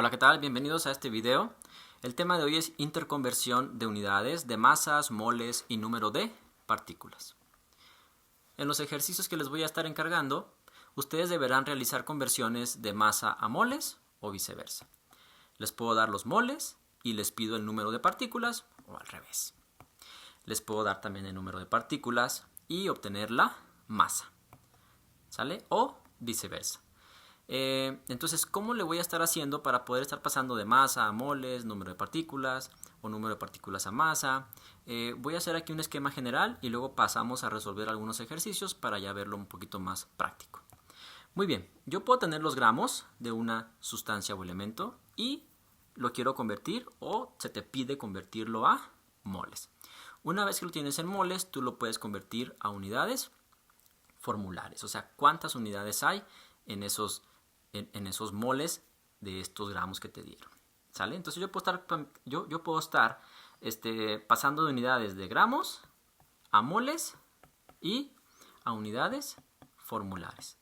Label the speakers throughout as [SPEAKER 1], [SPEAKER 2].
[SPEAKER 1] Hola, ¿qué tal? Bienvenidos a este video. El tema de hoy es interconversión de unidades de masas, moles y número de partículas. En los ejercicios que les voy a estar encargando, ustedes deberán realizar conversiones de masa a moles o viceversa. Les puedo dar los moles y les pido el número de partículas o al revés. Les puedo dar también el número de partículas y obtener la masa, ¿sale? O viceversa. Entonces, ¿cómo le voy a estar haciendo para poder estar pasando de masa a moles, número de partículas o número de partículas a masa? Voy a hacer aquí un esquema general y luego pasamos a resolver algunos ejercicios para ya verlo un poquito más práctico. Muy bien, yo puedo tener los gramos de una sustancia o elemento y lo quiero convertir o se te pide convertirlo a moles. Una vez que lo tienes en moles, tú lo puedes convertir a unidades formulares, o sea, cuántas unidades hay en esos moles de estos gramos que te dieron, ¿sale? Entonces yo puedo estar pasando de unidades de gramos a moles y a unidades formulares.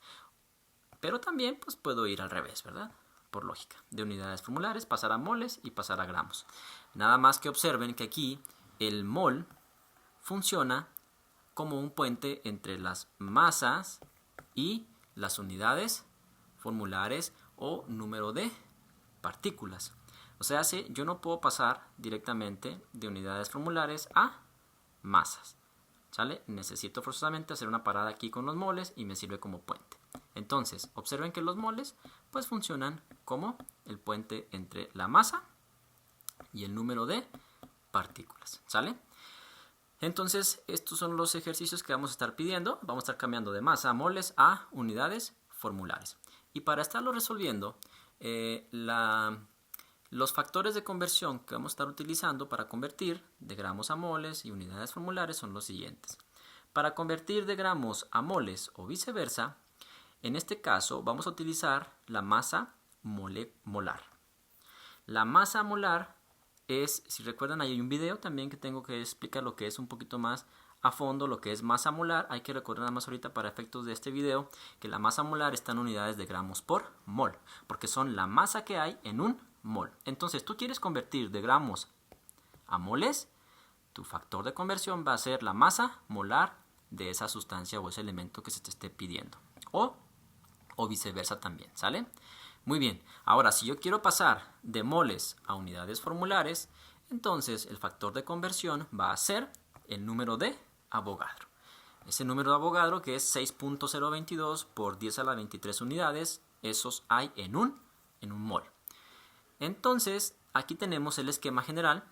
[SPEAKER 1] Pero también pues puedo ir al revés, ¿verdad? Por lógica, de unidades formulares pasar a moles y pasar a gramos. Nada más que observen que aquí el mol funciona como un puente entre las masas y las unidades formulares o número de partículas. O sea, yo no puedo pasar directamente de unidades formulares a masas, ¿sale? Necesito forzosamente hacer una parada aquí con los moles y me sirve como puente. Entonces, observen que los moles pues funcionan como el puente entre la masa y el número de partículas, ¿sale? Entonces, estos son los ejercicios que vamos a estar pidiendo. Vamos a estar cambiando de masa a moles a unidades formulares. Y para estarlo resolviendo, los factores de conversión que vamos a estar utilizando para convertir de gramos a moles y unidades formulares son los siguientes. Para convertir de gramos a moles o viceversa, en este caso vamos a utilizar la masa molar. La masa molar es, si recuerdan, hay un video también que tengo que explicar lo que es un poquito más a fondo, lo que es masa molar. Hay que recordar nada más ahorita para efectos de este video que la masa molar está en unidades de gramos por mol, porque son la masa que hay en un mol. Entonces, tú quieres convertir de gramos a moles, tu factor de conversión va a ser la masa molar de esa sustancia o ese elemento que se te esté pidiendo. O viceversa también, ¿sale? Muy bien, ahora si yo quiero pasar de moles a unidades formulares, entonces el factor de conversión va a ser el número de Avogadro. Ese número de Avogadro que es 6.022 por 10 a la 23 unidades, esos hay en un mol. Entonces, aquí tenemos el esquema general.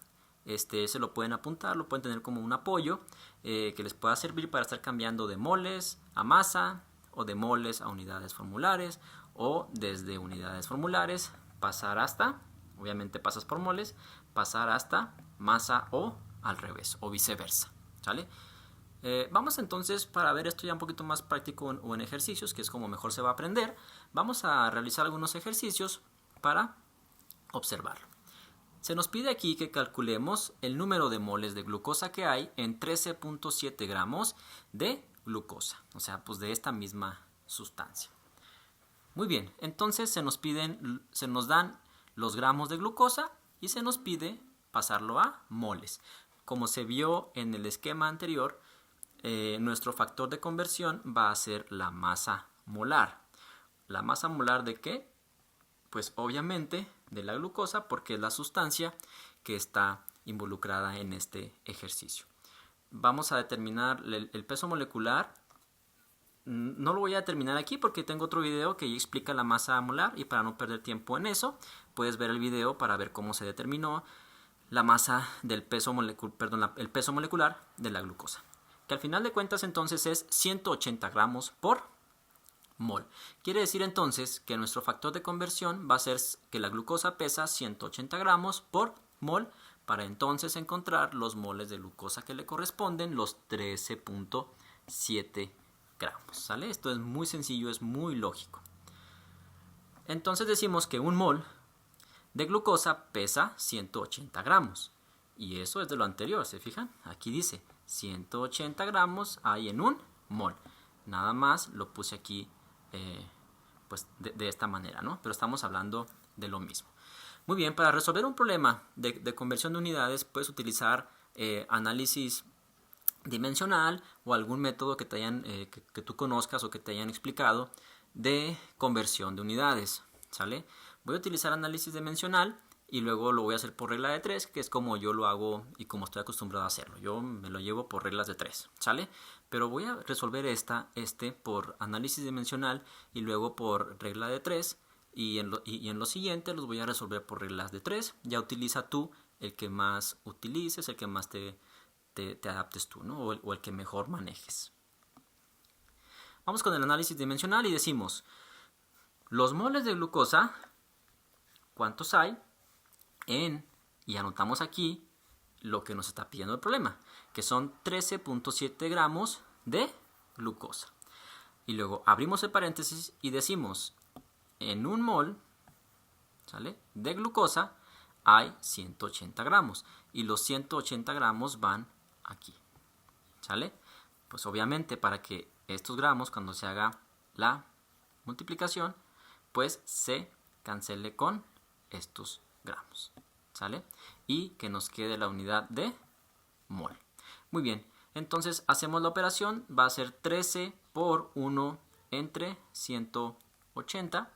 [SPEAKER 1] Se lo pueden apuntar, lo pueden tener como un apoyo que les pueda servir para estar cambiando de moles a masa o de moles a unidades formulares o desde unidades formulares pasar hasta, obviamente pasas por moles, pasar hasta masa o al revés o viceversa, ¿sale? Vamos entonces, para ver esto ya un poquito más práctico o en ejercicios, que es como mejor se va a aprender, vamos a realizar algunos ejercicios para observarlo. Se nos pide aquí que calculemos el número de moles de glucosa que hay en 13.7 gramos de glucosa, o sea, pues de esta misma sustancia. Muy bien, entonces se nos dan los gramos de glucosa y se nos pide pasarlo a moles. Como se vio en el esquema anterior, nuestro factor de conversión va a ser la masa molar. ¿La masa molar de qué? Pues obviamente de la glucosa, porque es la sustancia que está involucrada en este ejercicio. Vamos a determinar el peso molecular. No lo voy a determinar aquí porque tengo otro video que ya explica la masa molar, y para no perder tiempo en eso, puedes ver el video para ver cómo se determinó la masa del peso el peso molecular de la glucosa, que al final de cuentas entonces es 180 gramos por mol. Quiere decir entonces que nuestro factor de conversión va a ser que la glucosa pesa 180 gramos por mol, para entonces encontrar los moles de glucosa que le corresponden, los 13.7 gramos, ¿sale? Esto es muy sencillo, es muy lógico. Entonces decimos que un mol de glucosa pesa 180 gramos. Y eso es de lo anterior, ¿se fijan? Aquí dice 180 gramos hay en un mol. Nada más lo puse aquí pues de esta manera, ¿no? Pero estamos hablando de lo mismo. Muy bien, para resolver un problema de conversión de unidades puedes utilizar análisis dimensional o algún método que que tú conozcas o que te hayan explicado de conversión de unidades, ¿sale? Voy a utilizar análisis dimensional y luego lo voy a hacer por regla de 3, que es como yo lo hago y como estoy acostumbrado a hacerlo. Yo me lo llevo por reglas de 3, ¿sale? Pero voy a resolver este por análisis dimensional y luego por regla de 3 y en lo siguiente los voy a resolver por reglas de 3. Ya utiliza tú el que más utilices, el que más te adaptes tú, ¿no? O el que mejor manejes. Vamos con el análisis dimensional y decimos los moles de glucosa, ¿cuántos hay? Y anotamos aquí lo que nos está pidiendo el problema, que son 13.7 gramos de glucosa. Y luego abrimos el paréntesis y decimos, en un mol, ¿sale?, de glucosa hay 180 gramos. Y los 180 gramos van aquí, ¿sale? Pues obviamente para que estos gramos, cuando se haga la multiplicación, pues se cancele con estos gramos, ¿sale? Y que nos quede la unidad de mol. Muy bien, entonces hacemos la operación, va a ser 13 por 1 entre 180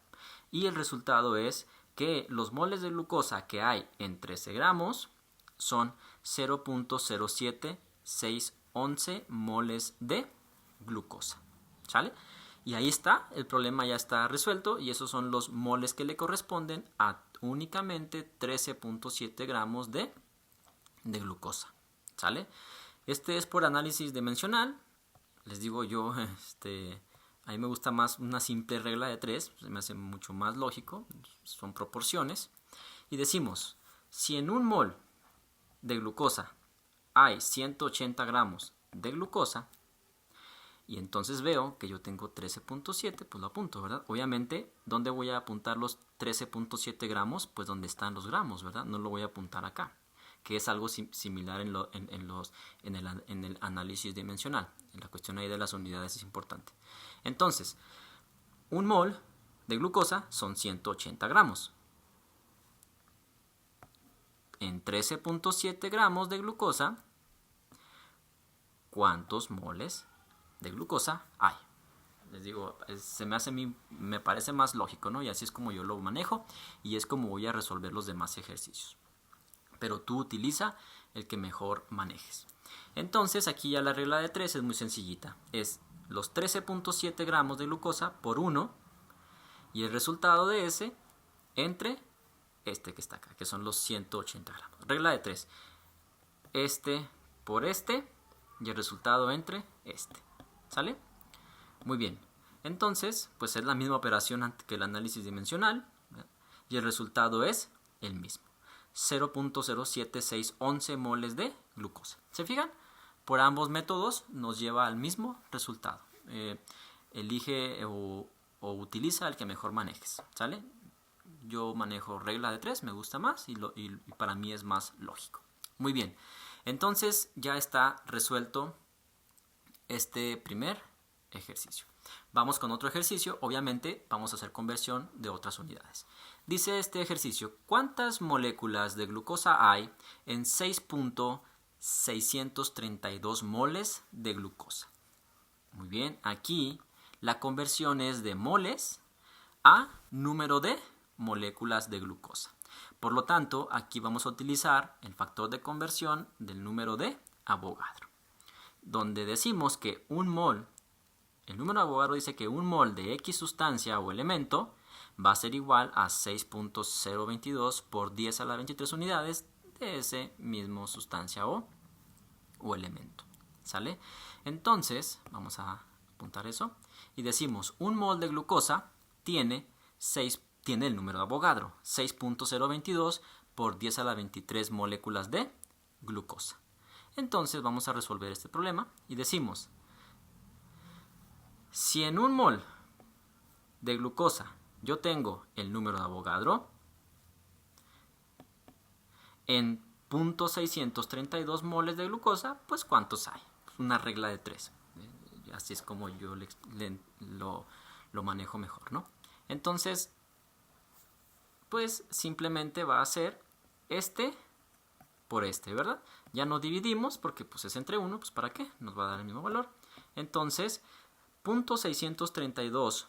[SPEAKER 1] y el resultado es que los moles de glucosa que hay en 13 gramos son 0.07611 moles de glucosa, ¿sale? Y ahí está, el problema ya está resuelto y esos son los moles que le corresponden a únicamente 13.7 gramos de glucosa, ¿sale? Este es por análisis dimensional. Les digo yo, a mí me gusta más una simple regla de 3, se me hace mucho más lógico, son proporciones. Y decimos, si en un mol de glucosa hay 180 gramos de glucosa, y entonces veo que yo tengo 13.7, pues lo apunto, ¿verdad? Obviamente, ¿dónde voy a apuntar los 13.7 gramos? Pues donde están los gramos, ¿verdad? No lo voy a apuntar acá, que es algo similar en el análisis dimensional. La cuestión ahí de las unidades es importante. Entonces, un mol de glucosa son 180 gramos. En 13.7 gramos de glucosa, ¿cuántos moles de glucosa hay? Les digo, se me hace a mí, me parece más lógico, ¿no? Y así es como yo lo manejo y es como voy a resolver los demás ejercicios. Pero tú utiliza el que mejor manejes. Entonces aquí ya la regla de 3 es muy sencillita. Es los 13.7 gramos de glucosa por 1 y el resultado de ese entre este que está acá, que son los 180 gramos. Regla de 3. Este por este y el resultado entre este. ¿Sale? Muy bien. Entonces, pues es la misma operación que el análisis dimensional, ¿verdad? Y el resultado es el mismo. 0.07611 moles de glucosa. ¿Se fijan? Por ambos métodos nos lleva al mismo resultado. Elige o utiliza el que mejor manejes. ¿Sale? Yo manejo regla de 3, me gusta más y para mí es más lógico. Muy bien. Entonces ya está resuelto este primer ejercicio. Vamos con otro ejercicio. Obviamente vamos a hacer conversión de otras unidades. Dice este ejercicio, ¿cuántas moléculas de glucosa hay en 6.632 moles de glucosa? Muy bien, aquí la conversión es de moles a número de moléculas de glucosa. Por lo tanto, aquí vamos a utilizar el factor de conversión del número de Avogadro, donde decimos que un mol, el número de Avogadro dice que un mol de X sustancia o elemento va a ser igual a 6.022 por 10 a la 23 unidades de ese mismo sustancia o elemento. ¿Sale? Entonces, vamos a apuntar eso y decimos un mol de glucosa tiene el número de Avogadro, 6.022 por 10 a la 23 moléculas de glucosa. Entonces vamos a resolver este problema y decimos, si en un mol de glucosa yo tengo el número de Avogadro, en 0.632 moles de glucosa, pues ¿cuántos hay? Una regla de 3. Así es como yo lo manejo mejor, ¿no? Entonces, pues simplemente va a ser este por este, ¿verdad? Ya no dividimos porque pues es entre 1, pues ¿para qué? Nos va a dar el mismo valor. Entonces, 0.632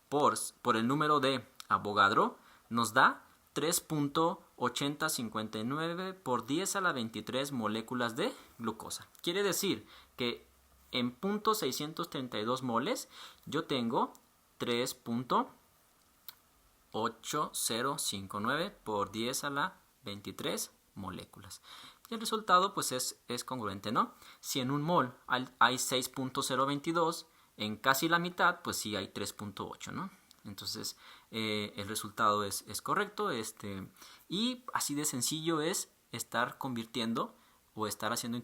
[SPEAKER 1] por el número de Avogadro nos da 3.8059 por 10 a la 23 moléculas de glucosa. Quiere decir que en 0.632 moles yo tengo 3.8059 por 10 a la 23 moléculas. Y el resultado pues es congruente, ¿no? Si en un mol hay 6.022, en casi la mitad pues sí hay 3.8, ¿no? Entonces el resultado es correcto, y así de sencillo es estar convirtiendo o estar haciendo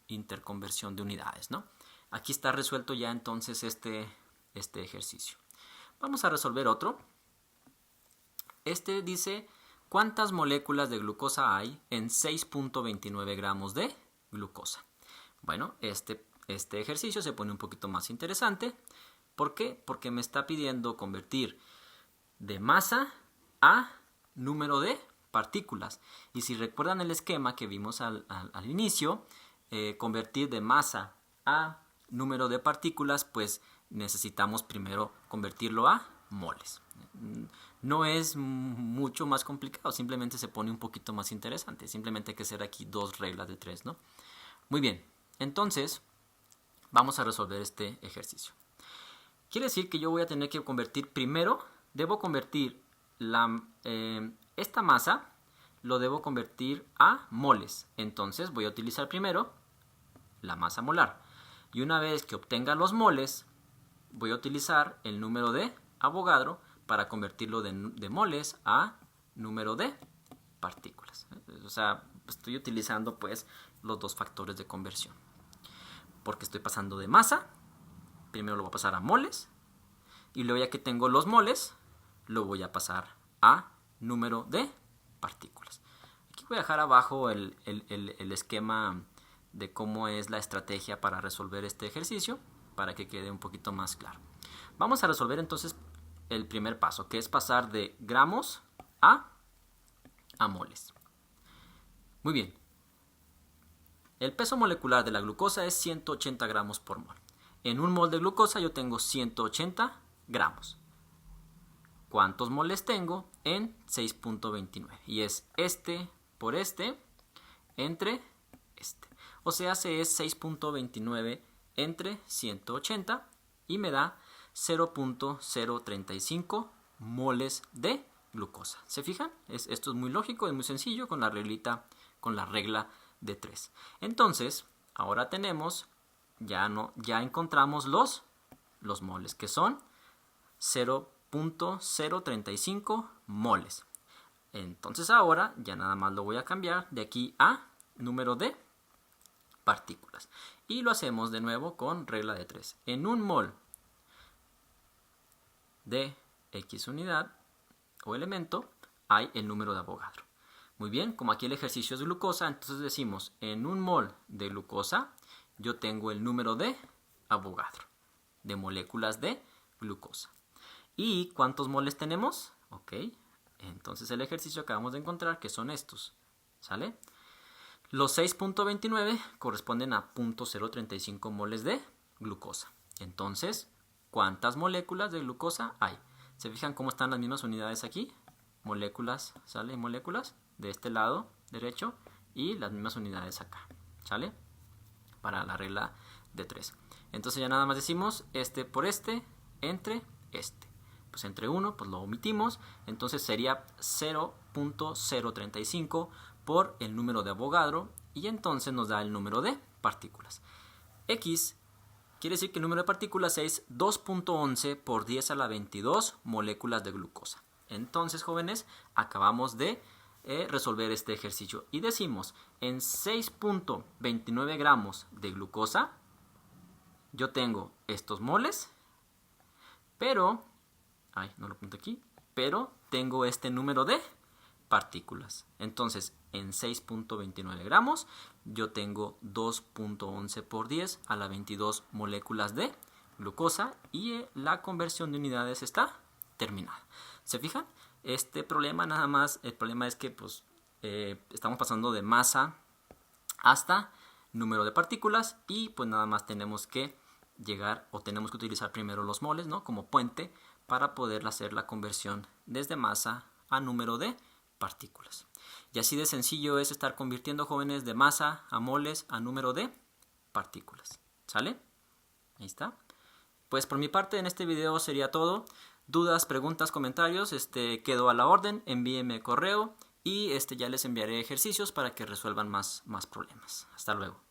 [SPEAKER 1] interconversión de unidades, ¿no? Aquí está resuelto ya entonces este ejercicio. Vamos a resolver otro. Este dice: ¿cuántas moléculas de glucosa hay en 6.29 gramos de glucosa? Bueno, este ejercicio se pone un poquito más interesante. ¿Por qué? Porque me está pidiendo convertir de masa a número de partículas. Y si recuerdan el esquema que vimos al inicio, convertir de masa a número de partículas, pues necesitamos primero convertirlo a moles. No es mucho más complicado, simplemente se pone un poquito más interesante. Simplemente hay que hacer aquí 2 reglas de 3, ¿no? Muy bien, entonces vamos a resolver este ejercicio. Quiere decir que yo voy a tener que convertir primero, debo convertir esta masa, lo debo convertir a moles. Entonces voy a utilizar primero la masa molar. Y una vez que obtenga los moles, voy a utilizar el número de Avogadro para convertirlo de moles a número de partículas. O sea, estoy utilizando pues los 2 factores de conversión. Porque estoy pasando de masa, primero lo voy a pasar a moles, y luego ya que tengo los moles, lo voy a pasar a número de partículas. Aquí voy a dejar abajo el esquema de cómo es la estrategia para resolver este ejercicio, para que quede un poquito más claro. Vamos a resolver entonces el primer paso, que es pasar de gramos a moles. Muy bien. El peso molecular de la glucosa es 180 gramos por mol. En un mol de glucosa yo tengo 180 gramos. ¿Cuántos moles tengo? En 6.29. Y es este por este entre este. O sea, se es 6.29 entre 180 y me da 0.035 moles de glucosa. ¿Se fijan? Esto es muy lógico, es muy sencillo con la regla de 3. Entonces, ahora tenemos, ya encontramos los moles, que son 0.035 moles. Entonces ahora ya nada más lo voy a cambiar de aquí a número de partículas. Y lo hacemos de nuevo con regla de 3. En un mol de X unidad o elemento hay el número de Avogadro. Muy bien, como aquí el ejercicio es glucosa, entonces decimos, en un mol de glucosa yo tengo el número de Avogadro, de moléculas de glucosa. ¿Y cuántos moles tenemos? Ok, entonces el ejercicio acabamos de encontrar que son estos, ¿sale? Los 6.29 corresponden a 0.035 moles de glucosa. Entonces, ¿cuántas moléculas de glucosa hay? ¿Se fijan cómo están las mismas unidades aquí? Moléculas, ¿sale? Moléculas de este lado derecho y las mismas unidades acá, ¿sale? Para la regla de 3. Entonces ya nada más decimos este por este entre este. Pues entre 1 pues lo omitimos, entonces sería 0.035 por el número de Avogadro y entonces nos da el número de partículas. X quiere decir que el número de partículas es 2.11 por 10 a la 22 moléculas de glucosa. Entonces, jóvenes, acabamos de resolver este ejercicio y decimos, en 6.29 gramos de glucosa yo tengo estos moles, pero no lo apunto aquí, pero tengo este número de partículas. Entonces, en 6.29 gramos yo tengo 2.11 por 10 a la 22 moléculas de glucosa y la conversión de unidades está terminada. ¿Se fijan? este problema nada más, el problema es que pues estamos pasando de masa hasta número de partículas y pues nada más tenemos que llegar o tenemos que utilizar primero los moles, ¿no?, como puente para poder hacer la conversión desde masa a número de partículas. Y así de sencillo es estar convirtiendo, jóvenes, de masa a moles a número de partículas. ¿Sale? Ahí está. Pues por mi parte en este video sería todo. Dudas, preguntas, comentarios, quedo a la orden, envíenme correo y ya les enviaré ejercicios para que resuelvan más problemas. Hasta luego.